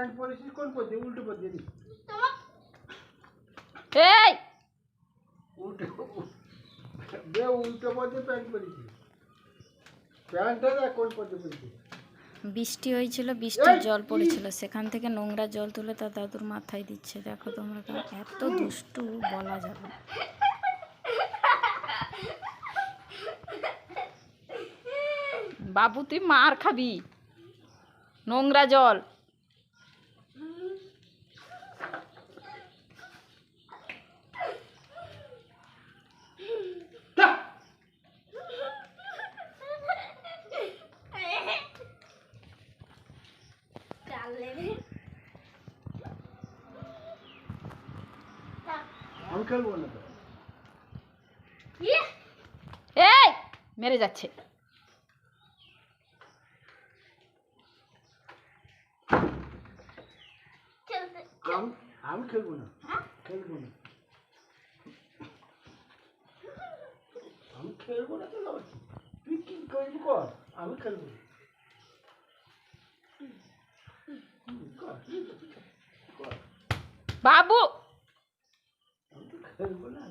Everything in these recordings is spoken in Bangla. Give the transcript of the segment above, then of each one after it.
প্যান্ট পরেছিস কোন পর দিয়ে? উল্টো পর দিয়ে দিস। এই উল্টো বে উল্টো পর দিয়ে প্যান্ট পরেছিস। প্যান্টটা দেখ কোন পর দিয়ে পরেছিস। বৃষ্টি হয়েছিল, বৃষ্টির জল পড়েছিল, সেখান থেকে নোংরা জল তুলে তার দাদুর মাথায় দিচ্ছে। দেখো তোমরা, এত দুষ্টু বলা যাবে। বাবু তুই মার খাবি, নোংরা জল। আমি খেলবো না তো। এই মেরে যাচ্ছে। আমি খেলবো না, খেলবো না, আমি খেলবো না। তো তুই কি করবি কর, আমি খেলবো না। বাবু আমি তো খেলবো না।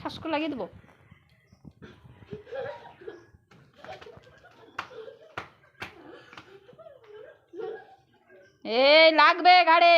ঠাসকো লাগিয়ে দেবো। এই লাগবে ঘাড়ে।